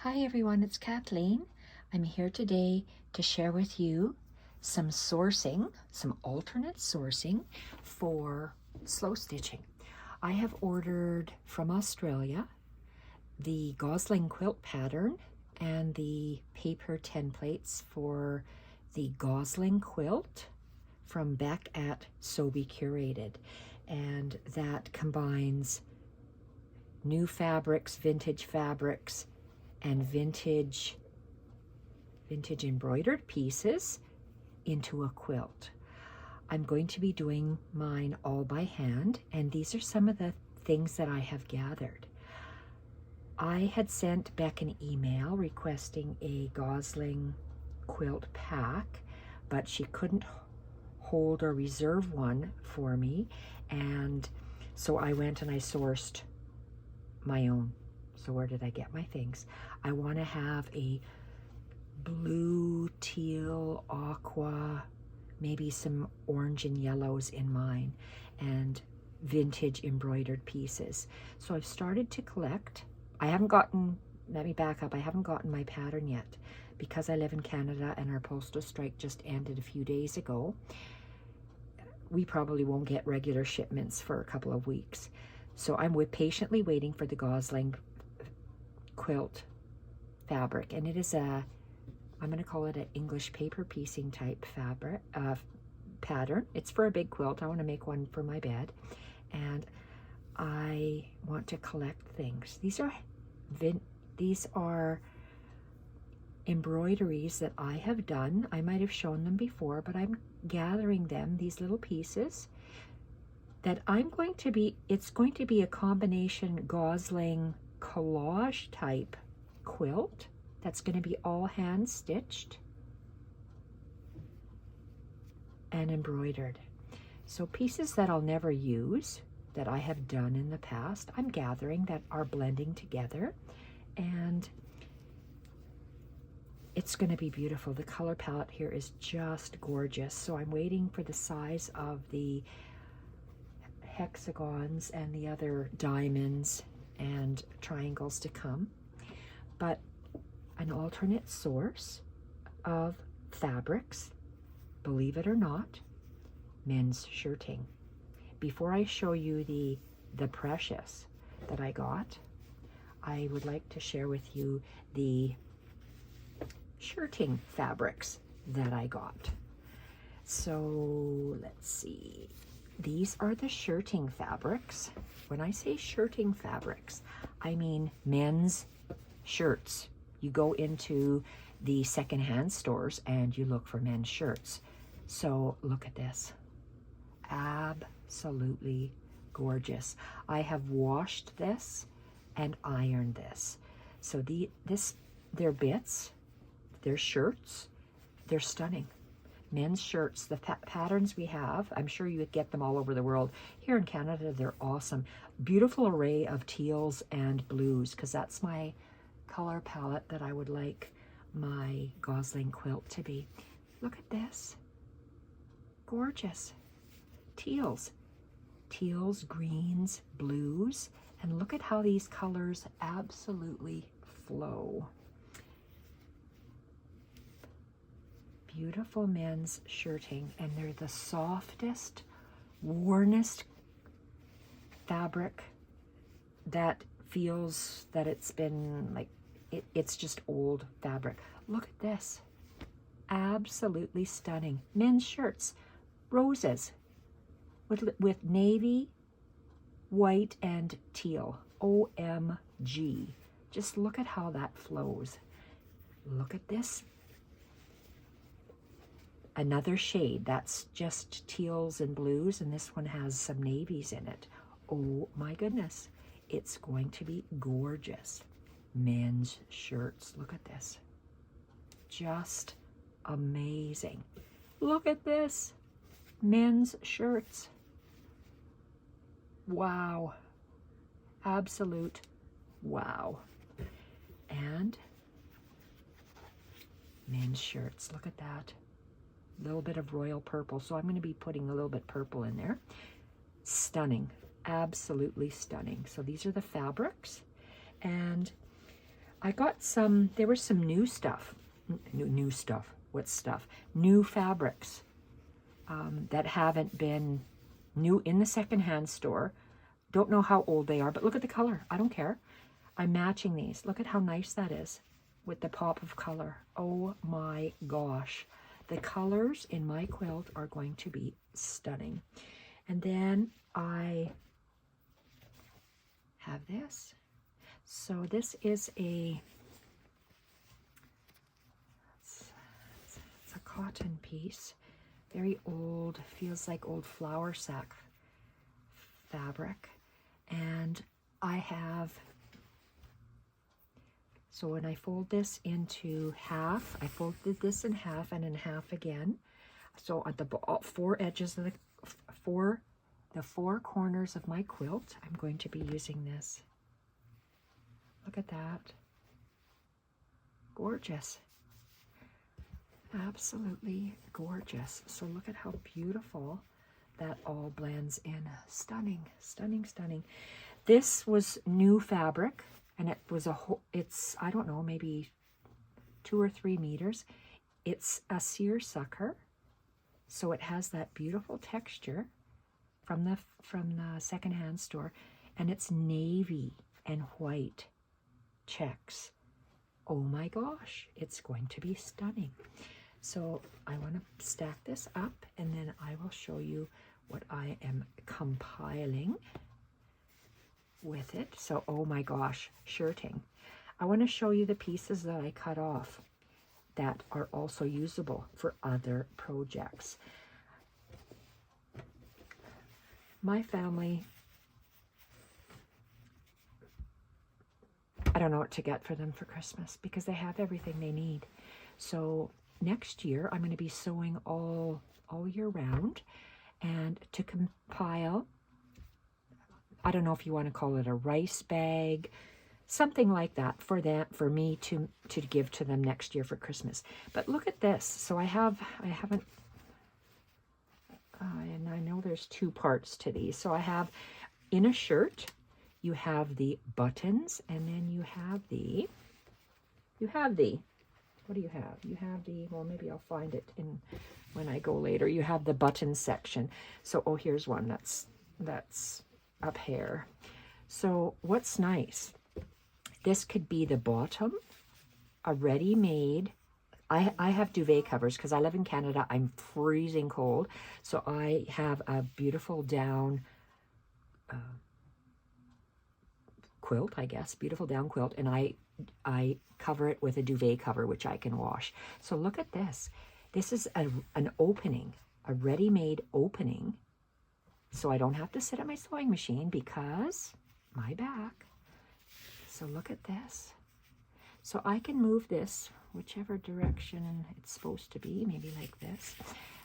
Hi everyone, it's Kathleen. I'm here today to share with you some sourcing, some alternate sourcing for slow stitching. I have ordered from Australia the Gosling Quilt pattern and the paper templates for the Gosling Quilt from Beck at So Be Curated, and that combines new fabrics, and vintage embroidered pieces into a quilt. I'm going to be doing mine all by hand, and these are some of the things that I have gathered. I had sent Beck an email requesting a Gosling quilt pack, but she couldn't hold or reserve one for me, and so I went and I sourced my own. So where did I get my things? I want to have a blue, teal, aqua, maybe some orange and yellows in mine, and vintage embroidered pieces. So I've started to collect. I haven't gotten, let me back up, I haven't gotten my pattern yet because I live in Canada and our postal strike just ended a few days ago. We probably won't get regular shipments for a couple of weeks. So I'm patiently waiting for the Gosling quilt fabric, and it is I'm going to call it an English paper piecing type fabric pattern. It's for a big quilt. I want to make one for my bed, and I want to collect things. These are embroideries that I have done. I might have shown them before, but I'm gathering them, these little pieces that it's going to be a combination Gosling collage type quilt that's going to be all hand stitched and embroidered. So pieces that I'll never use that I have done in the past, I'm gathering that are blending together, and it's going to be beautiful. The color palette here is just gorgeous. So I'm waiting for the size of the hexagons and the other diamonds and triangles to come, but an alternate source of fabrics, believe it or not, men's shirting. Before I show you the precious that I got, I would like to share with you the shirting fabrics that I got. So let's see. These are the shirting fabrics. When I say shirting fabrics, I mean men's shirts. You go into the secondhand stores and you look for men's shirts. So look at this. Absolutely gorgeous. I have washed this and ironed this. So they're bits, they're shirts, they're stunning. Men's shirts, the patterns we have, I'm sure you would get them all over the world. Here in Canada, they're awesome. Beautiful array of teals and blues, because that's my color palette that I would like my Gosling quilt to be. Look at this. Gorgeous. Teals, greens, blues, and look at how these colors absolutely flow. Beautiful men's shirting, and they're the softest, warmest fabric that feels that it's been like it's just old fabric. Look at this. Absolutely stunning. Men's shirts, roses with navy, white, and teal. OMG. Just look at how that flows. Look at this. Another shade, that's just teals and blues, and this one has some navies in it. Oh my goodness, it's going to be gorgeous. Men's shirts, look at this. Just amazing. Look at this. Men's shirts. Wow. Absolute wow. And men's shirts, look at that. Little bit of royal purple, so I'm going to be putting a little bit purple in there. Stunning, absolutely stunning. So these are the fabrics, and I got some, there was some new stuff. New stuff. What stuff? New fabrics that haven't been new in the secondhand store. Don't know how old they are, but look at the color. I don't care. I'm matching these. Look at how nice that is with the pop of color. Oh my gosh. The colors in my quilt are going to be stunning. And then I have this. So this is it's a cotton piece. Very old, feels like old flour sack fabric. And I have, so when I fold this into half, I folded this in half and in half again. So at the four edges of the four corners of my quilt, I'm going to be using this. Look at that. Gorgeous. Absolutely gorgeous. So look at how beautiful that all blends in. Stunning, stunning, stunning. This was new fabric, and it was it's, I don't know, maybe 2 or 3 meters. It's a seersucker, so it has that beautiful texture from the secondhand store, and it's navy and white checks. Oh my gosh, it's going to be stunning. So I want to stack this up, and then I will show you what I am compiling with it. So, oh my gosh, shirting. I want to show you the pieces that I cut off that are also usable for other projects. My family, I don't know what to get for them for Christmas because they have everything they need. So next year, I'm going to be sewing all year round, and to compile, I don't know if you want to call it a rice bag, something like that for me to give to them next year for Christmas. But look at this. So I haven't, and I know there's 2 parts to these. So I have, in a shirt, you have the buttons, and then you have the, what do you have? You have the, well, maybe I'll find it when I go later. You have the button section. So, oh, here's one that's up here. So what's nice, this could be the bottom, a ready-made. I have duvet covers because I live in Canada. I'm freezing cold. So I have a beautiful down quilt, I guess, beautiful down quilt, and I cover it with a duvet cover, which I can wash. So look at this. This is an opening, a ready-made opening. So I don't have to sit at my sewing machine because my back. So look at this. So I can move this whichever direction it's supposed to be, maybe like this.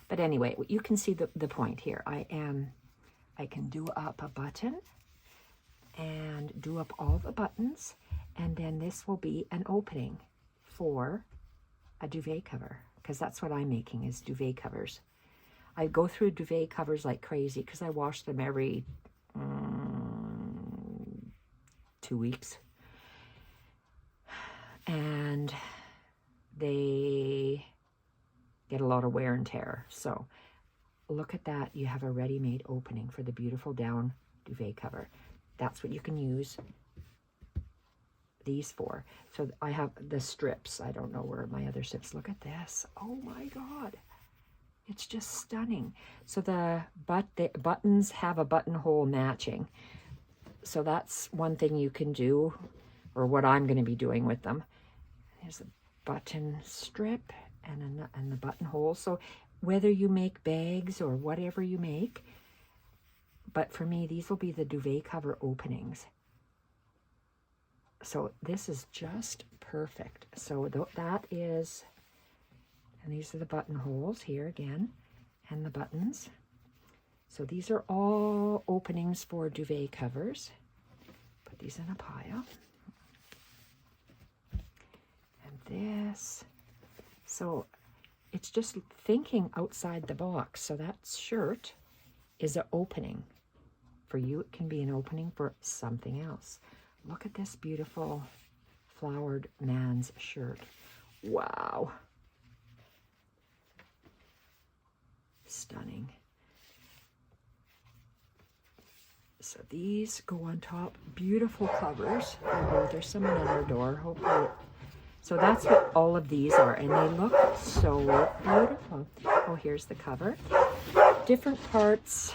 But anyway, you can see the point here. I can do up a button and do up all the buttons, and then this will be an opening for a duvet cover, because that's what I'm making, is duvet covers. I go through duvet covers like crazy because I wash them every 2 weeks. And they get a lot of wear and tear. So look at that. You have a ready-made opening for the beautiful down duvet cover. That's what you can use these for. So I have the strips. I don't know where my other strips. Look at this. Oh my God. It's just stunning. So the buttons have a buttonhole matching. So that's one thing you can do, or what I'm going to be doing with them. There's a button strip and the buttonhole. So whether you make bags or whatever you make, but for me, these will be the duvet cover openings. So this is just perfect. So that is, and these are the buttonholes here again, and the buttons. So these are all openings for duvet covers. Put these in a pile. And this. So it's just thinking outside the box. So that shirt is an opening. For you, it can be an opening for something else. Look at this beautiful flowered man's shirt. Wow. Stunning. So these go on top. Beautiful covers. Oh, there's someone at our door. Hopefully. So that's what all of these are, and they look so beautiful. Oh, here's the cover. Different parts.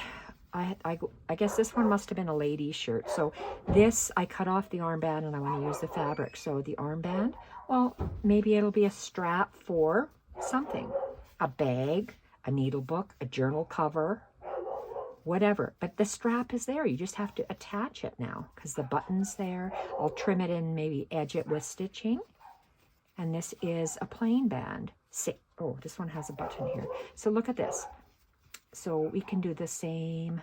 I guess this one must have been a lady's shirt. So this, I cut off the armband and I want to use the fabric. So the armband, well, maybe it'll be a strap for something. A bag, a needle book, a journal cover, whatever. But the strap is there. You just have to attach it now because the button's there. I'll trim it and maybe edge it with stitching. And this is a plain band. Oh, this one has a button here. So look at this. So we can do the same.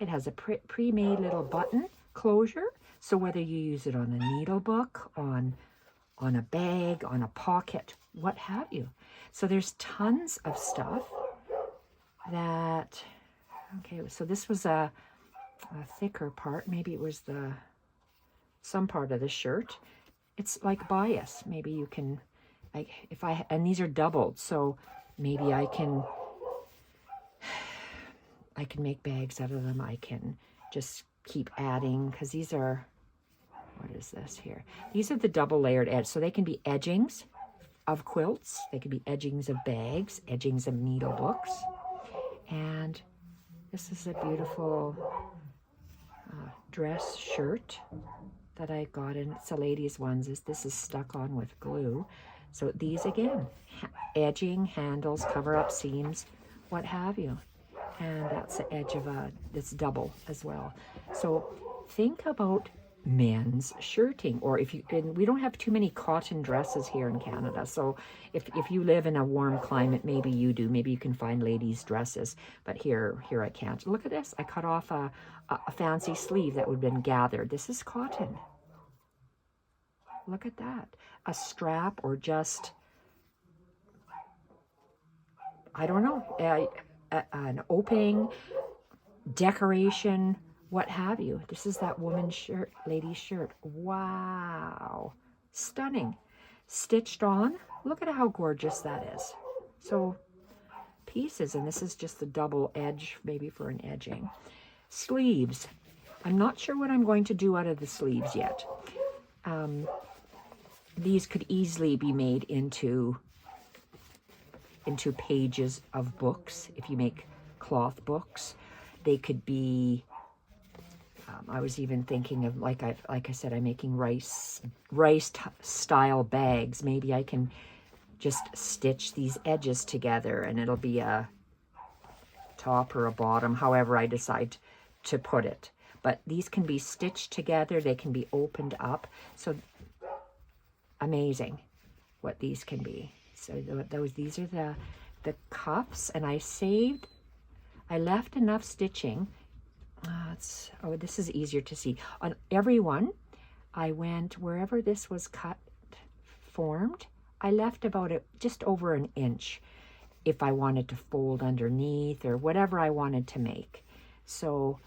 It has a pre-made little button closure. So whether you use it on a needle book, on a bag, on a pocket, what have you. So there's tons of stuff that, okay, so this was a thicker part. Maybe it was some part of the shirt. It's like bias. Maybe you can, like, and these are doubled, so maybe I can make bags out of them. I can just keep adding, because these are, what is this here? These are the double layered edge, so they can be edgings of quilts. They can be edgings of bags, edgings of needle books. And this is a beautiful dress shirt that I got in. It's a ladies' ones. This is stuck on with glue. So these again, edging, handles, cover up seams, what have you. And that's the edge of this double as well. So think about men's shirting, or and we don't have too many cotton dresses here in Canada. So if you live in a warm climate, maybe you do. Maybe you can find ladies' dresses, but here I can't. Look at this. I cut off a fancy sleeve that would have been gathered. This is cotton. Look at that. A strap, or just, I don't know, an opening, decoration, what have you. This is that woman's shirt, lady's shirt. Wow. Stunning. Stitched on. Look at how gorgeous that is. So pieces, and this is just the double edge, maybe for an edging. Sleeves. I'm not sure what I'm going to do out of the sleeves yet. These could easily be made into pages of books. If you make cloth books, they could be, I was even thinking of, like I said, I'm making rice style bags. Maybe I can just stitch these edges together and it'll be a top or a bottom, however I decide to put it. But these can be stitched together. They can be opened up. So amazing what these can be. So these are the cuffs, and I left enough stitching. Oh, this is easier to see. On every one, I went wherever this was formed, I left about just over an inch if I wanted to fold underneath or whatever I wanted to make. So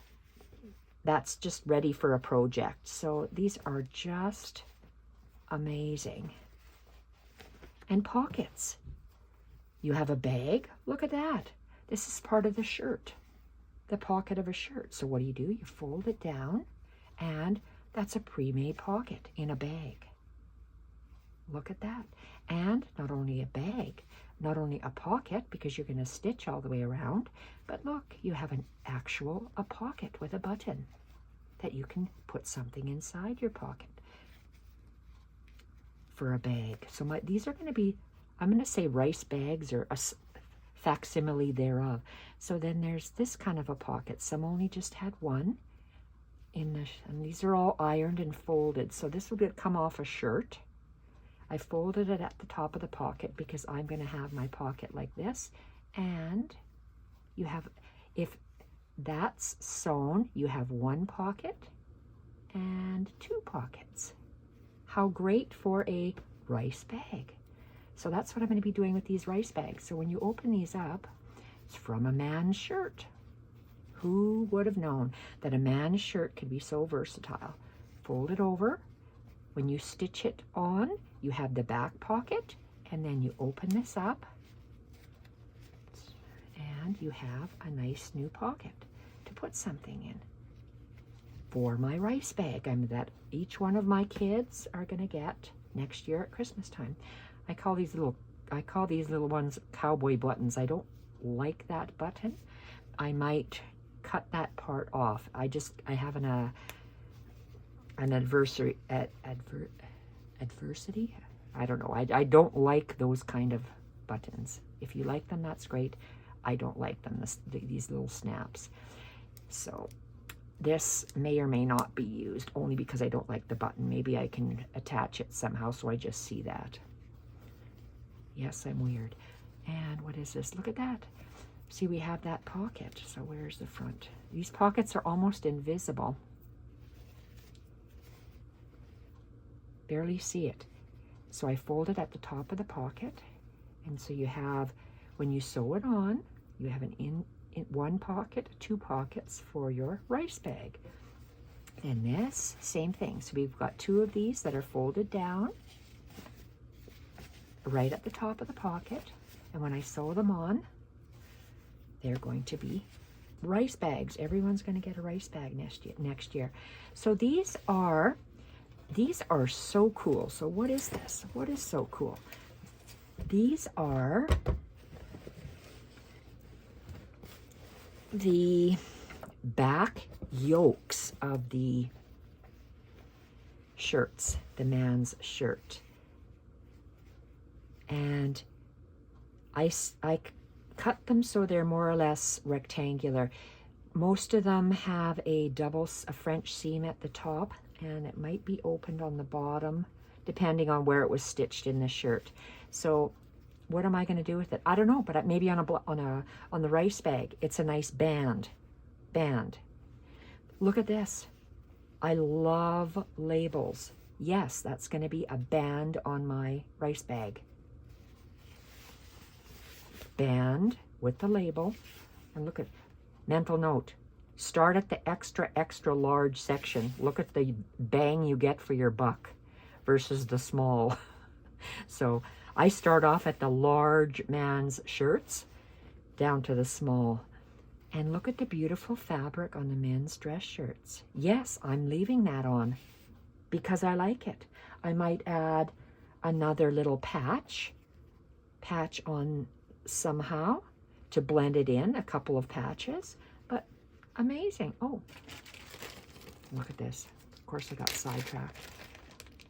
that's just ready for a project. So these are just amazing. And pockets. You have a bag. Look at that. This is part of the shirt, the pocket of a shirt. So what do? You fold it down, and that's a pre-made pocket in a bag. Look at that. And not only a bag, not only a pocket, because you're going to stitch all the way around, but look, you have a pocket with a button that you can put something inside your pocket for a bag. So these are going to be, I'm going to say rice bags, or a facsimile thereof. So then there's this kind of a pocket. Some only just had one and these are all ironed and folded. So this will come off a shirt. I folded it at the top of the pocket because I'm going to have my pocket like this. And you have, if that's sewn, you have one pocket and two pockets. How great for a rice bag. So that's what I'm going to be doing with these rice bags. So when you open these up, it's from a man's shirt. Who would have known that a man's shirt could be so versatile? Fold it over, when you stitch it on, you have the back pocket, and then you open this up, and you have a nice new pocket to put something in. For my rice bag, that each one of my kids are gonna get next year at Christmas time. I call these little ones cowboy buttons. I don't like that button. I might cut that part off. I have an adversity. I don't know. I don't like those kind of buttons. If you like them, that's great. I don't like them, these little snaps. So this may or may not be used, only because I don't like the button. Maybe I can attach it somehow so I just see that. Yes, I'm weird. And what is this? Look at that. See, we have that pocket. So where's the front? These pockets are almost invisible. Barely see it. So I fold it at the top of the pocket. And so you have, when you sew it on, you have an in one pocket, 2 pockets for your rice bag. And this, same thing. So we've got 2 of these that are folded down right at the top of the pocket. And when I sew them on, they're going to be rice bags. Everyone's going to get a rice bag next year. So these are so cool. So what is this? What is so cool? These are the back yokes of the shirts, the man's shirt. And I cut them so they're more or less rectangular. Most of them have a French seam at the top, and it might be opened on the bottom, depending on where it was stitched in the shirt. So what am I going to do with it? I don't know, but maybe on the rice bag, it's a nice band. Look at this. I love labels. Yes, that's going to be a band on my rice bag. Band with the label. And look at, mental note, start at the extra large section. Look at the bang you get for your buck versus the small. So I start off at the large man's shirts down to the small. And look at the beautiful fabric on the men's dress shirts. Yes, I'm leaving that on because I like it. I might add another little patch on somehow to blend it in, a couple of patches, but amazing. Oh, look at this. Of course, I got sidetracked.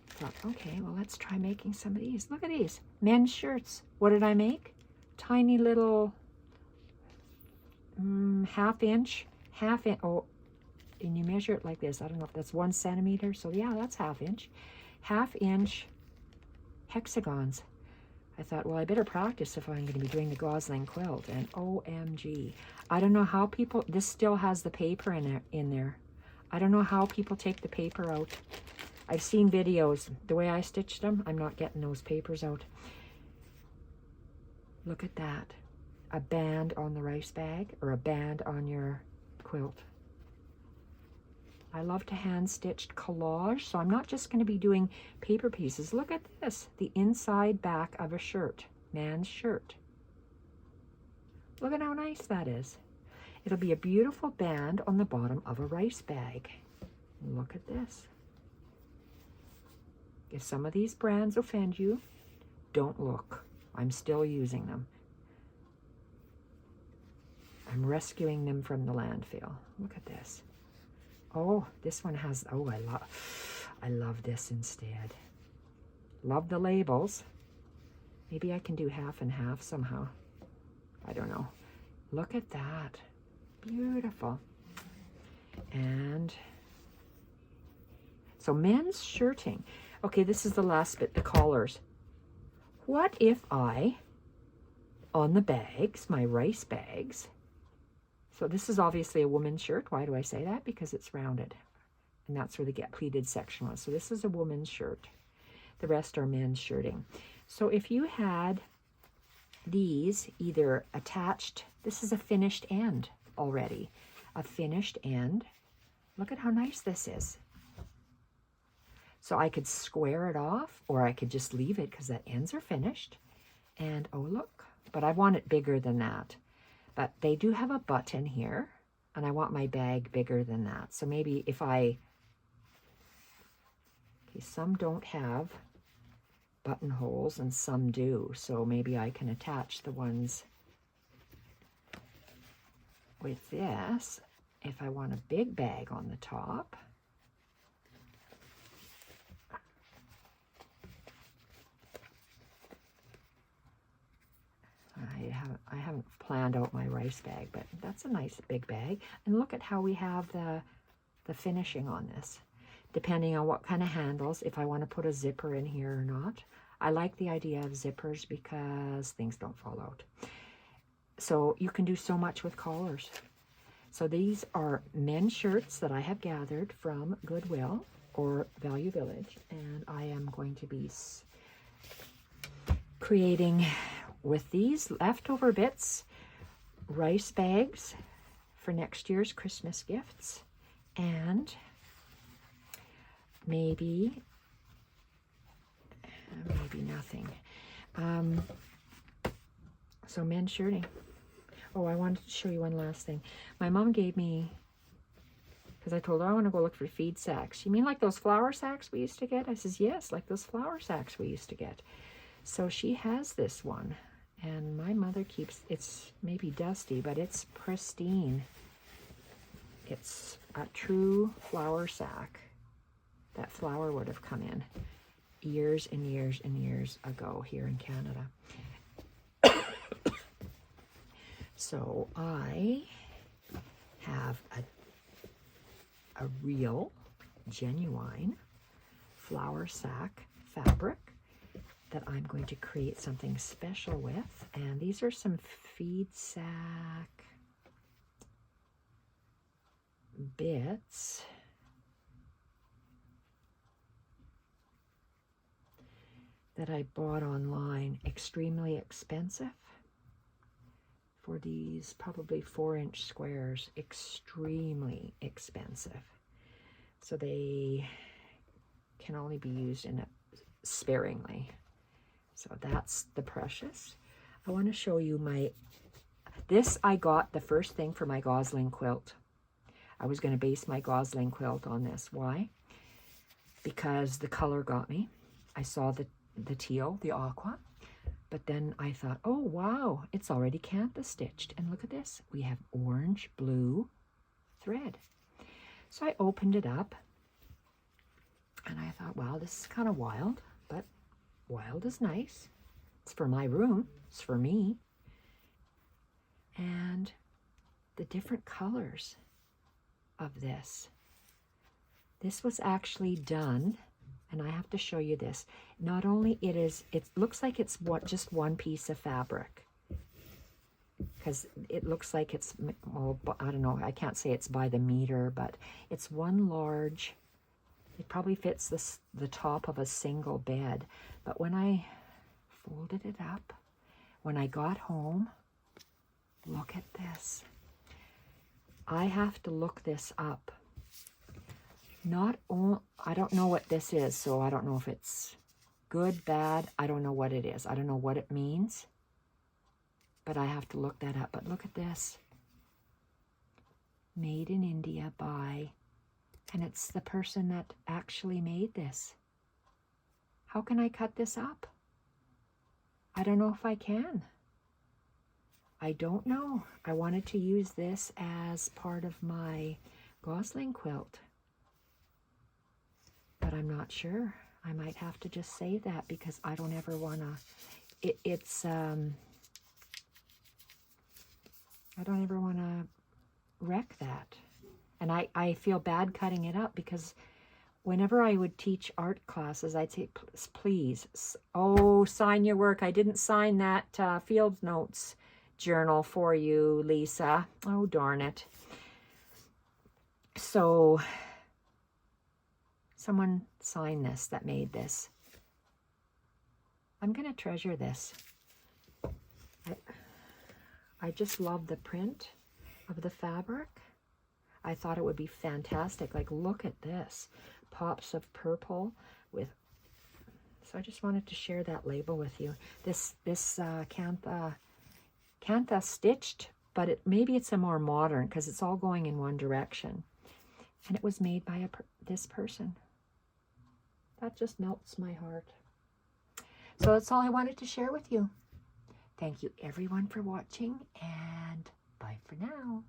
Thought, okay, well, let's try making some of these. Look at these men's shirts. What did I make? Tiny little half inch. Oh, and you measure it like this. I don't know if that's 1 centimeter. So yeah, that's half inch hexagons. I thought, well, I better practice if I'm going to be doing the Gosling quilt. And OMG, I don't know how people, this still has the paper in there. I don't know how people take the paper out. I've seen videos. The way I stitched them, I'm not getting those papers out. Look at that. A band on the rice bag or a band on your quilt. I love to hand stitched collage, so I'm not just going to be doing paper pieces. Look at this, the inside back of a shirt, man's shirt. Look at how nice that is. It'll be a beautiful band on the bottom of a rice bag. Look at this. If some of these brands offend you, don't look. I'm still using them. I'm rescuing them from the landfill. Look at this. Oh, this one has, oh, I love this instead. Love the labels. Maybe I can do half and half somehow. I don't know. Look at that. Beautiful. And so men's shirting. Okay, this is the last bit, the collars. What if I, on the bags, my rice bags, so this is obviously a woman's shirt. Why do I say that? Because it's rounded. And that's where the get pleated section was. So this is a woman's shirt. The rest are men's shirting. So if you had these either attached, this is a finished end already. A finished end. Look at how nice this is. So I could square it off, or I could just leave it because the ends are finished. And oh look, but I want it bigger than that. But they do have a button here, and I want my bag bigger than that. So maybe if I, okay, some don't have buttonholes and some do. So maybe I can attach the ones with this if I want a big bag on the top. I haven't planned out my rice bag, but that's a nice big bag. And look at how we have the finishing on this, depending on what kind of handles, if I want to put a zipper in here or not. I like the idea of zippers because things don't fall out. So you can do so much with collars. So these are men's shirts that I have gathered from Goodwill or Value Village, and I am going to be creating with these leftover bits rice bags for next year's Christmas gifts, and maybe nothing. So men's shirting. Oh, I wanted to show you one last thing. My mom gave me, because I told her I want to go look for feed sacks. You mean like those flour sacks we used to get? I says, yes, like those flour sacks we used to get. So she has this one, and my mother keeps, it's maybe dusty, but it's pristine. It's a true flour sack. That flour would have come in years and years and years ago here in Canada. So I have a real, genuine flour sack fabric that I'm going to create something special with. And these are some feed sack bits. That I bought online, extremely expensive. For these probably 4-inch squares, extremely expensive. So they can only be used in sparingly. So that's the precious. I want to show you this I got the first thing for my Gosling quilt. I was going to base my Gosling quilt on this. Why? Because the color got me. I saw the teal, the aqua. But then I thought, oh, wow, it's already canvas stitched. And look at this. We have orange, blue thread. So I opened it up. And I thought, wow, this is kind of wild. But wild is nice. It's for my room. It's for me. And the different colors of this. This was actually done. And I have to show you this. Not only it looks like it's just one piece of fabric. Because it looks like it's, well, I don't know, I can't say it's by the meter, but it's one large, it probably fits the top of a single bed. But when I folded it up, when I got home, look at this. I have to look this up. I don't know what this is, so I don't know if it's good, bad. I don't know what it is. I don't know what it means, but I have to look that up. But look at this. Made in India by, and it's the person that actually made this. How can I cut this up? I don't know if I can. I don't know. I wanted to use this as part of my Gosling quilt. But I'm not sure. I might have to just say that because I don't ever want to, I don't ever want to wreck that. And I feel bad cutting it up because whenever I would teach art classes, I'd say, please, oh, sign your work. I didn't sign that field notes journal for you, Lisa. Oh, darn it. So someone signed this that made this. I'm going to treasure this. I just love the print of the fabric. I thought it would be fantastic. Like, look at this. pops of purple with, so I just wanted to share that label with you. This Cantha stitched, but maybe it's a more modern because it's all going in one direction. And it was made by this person. That just melts my heart. So that's all I wanted to share with you. Thank you everyone for watching, and bye for now.